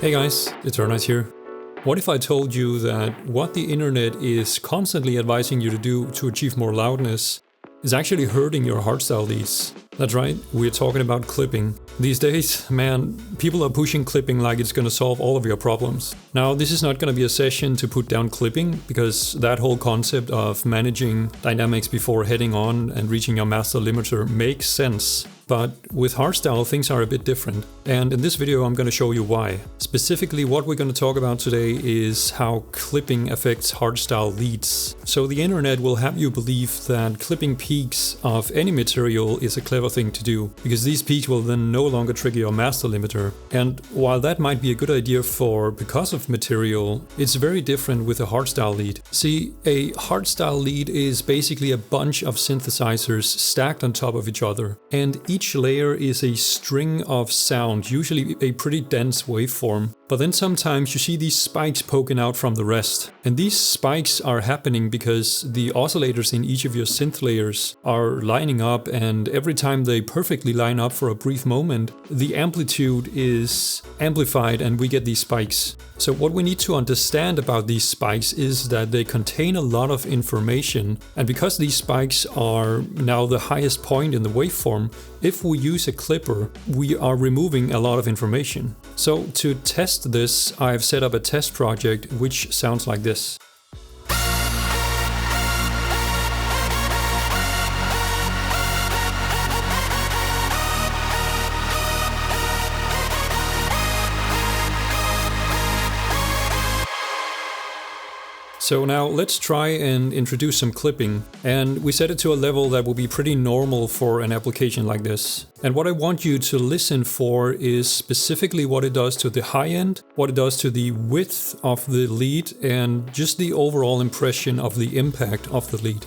Hey guys, Eternize here. What if I told you that what the internet is constantly advising you to do to achieve more loudness is actually hurting your hardstyle leads? That's right, we're talking about clipping. These days, man, people are pushing clipping like it's gonna solve all of your problems. Now, this is not gonna be a session to put down clipping, because that whole concept of managing dynamics before heading on and reaching your master limiter makes sense. But with hardstyle, things are a bit different. And in this video, I'm going to show you why. Specifically, what we're going to talk about today is how clipping affects hardstyle leads. So the internet will have you believe that clipping peaks of any material is a clever thing to do, because these peaks will then no longer trigger your master limiter. And while that might be a good idea for percussive material, it's very different with a hardstyle lead. See, a hardstyle lead is basically a bunch of synthesizers stacked on top of each other. And each layer is a string of sound, usually a pretty dense waveform. But then sometimes you see these spikes poking out from the rest. And these spikes are happening because the oscillators in each of your synth layers are lining up, and every time they perfectly line up for a brief moment, the amplitude is amplified and we get these spikes. So what we need to understand about these spikes is that they contain a lot of information, and because these spikes are now the highest point in the waveform, if we use a clipper, we are removing a lot of information. So to test this, I've set up a test project which sounds like this. So now let's try and introduce some clipping, and we set it to a level that will be pretty normal for an application like this. And what I want you to listen for is specifically what it does to the high end, what it does to the width of the lead, and just the overall impression of the impact of the lead.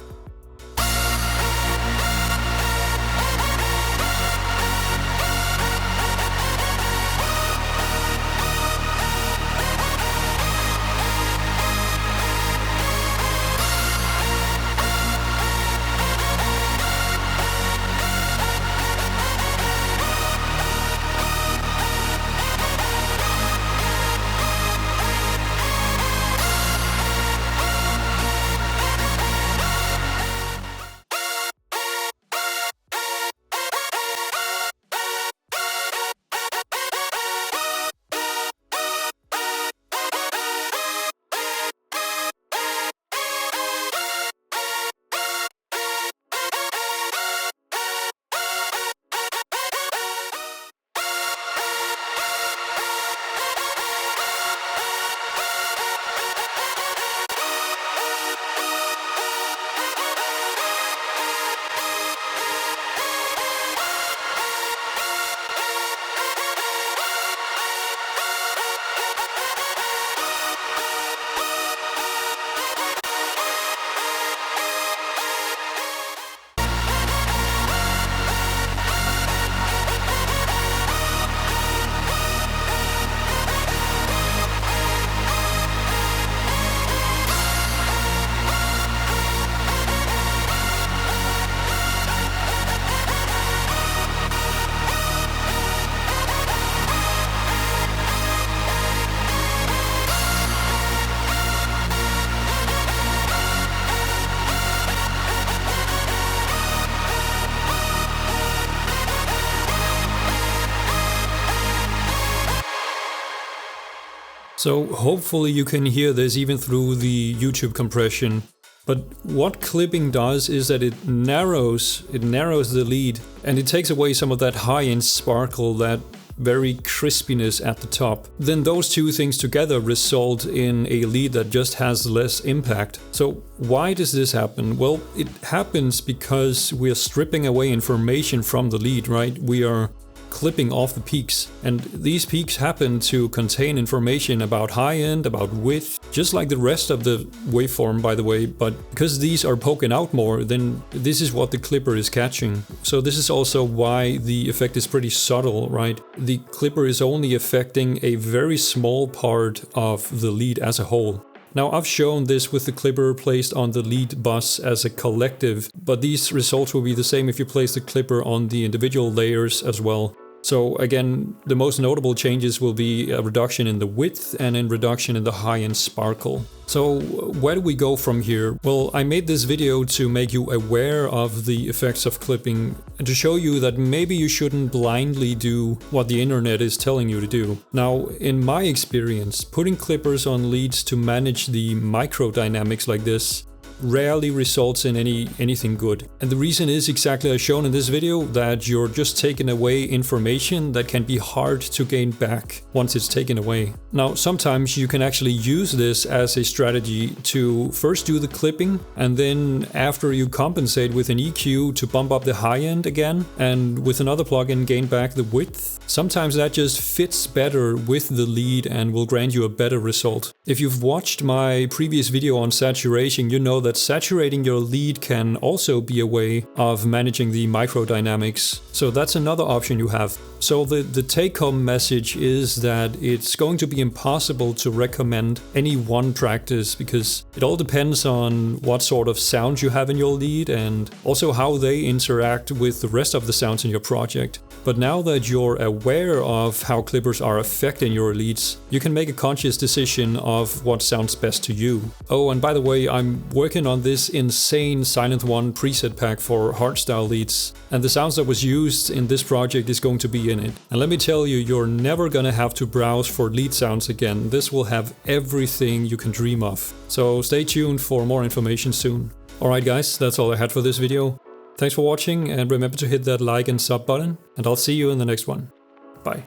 So hopefully you can hear this even through the YouTube compression. But what clipping does is that it narrows the lead, and it takes away some of that high-end sparkle, that very crispiness at the top. Then those two things together result in a lead that just has less impact. So why does this happen? Well, it happens because we are stripping away information from the lead, right? We are clipping off the peaks, and these peaks happen to contain information about high end, about width, just like the rest of the waveform, by the way, but because these are poking out more, then this is what the clipper is catching. So this is also why the effect is pretty subtle, right? The clipper is only affecting a very small part of the lead as a whole. Now, I've shown this with the clipper placed on the lead bus as a collective, but these results will be the same if you place the clipper on the individual layers as well. So again, the most notable changes will be a reduction in the width and a reduction in the high-end sparkle. So where do we go from here? Well, I made this video to make you aware of the effects of clipping and to show you that maybe you shouldn't blindly do what the internet is telling you to do. Now, in my experience, putting clippers on leads to manage the microdynamics like this rarely results in anything good. And the reason is exactly as shown in this video, that you're just taking away information that can be hard to gain back once it's taken away. Now, sometimes you can actually use this as a strategy to first do the clipping, and then after you compensate with an EQ to bump up the high end again, and with another plugin gain back the width. Sometimes that just fits better with the lead and will grant you a better result. If you've watched my previous video on saturation, you know that saturating your lead can also be a way of managing the microdynamics. So that's another option you have. So the take-home message is that it's going to be impossible to recommend any one practice, because it all depends on what sort of sound you have in your lead and also how they interact with the rest of the sounds in your project. But now that you're aware of how clippers are affecting your leads, you can make a conscious decision of what sounds best to you. Oh, and by the way, I'm working on this insane Silent One preset pack for Hardstyle leads, and the sounds that was used in this project is going to be in it. And let me tell you, you're never gonna have to browse for lead sounds again. This will have everything you can dream of. So stay tuned for more information soon. Alright guys, that's all I had for this video. Thanks for watching, and remember to hit that like and sub button, and I'll see you in the next one. Bye.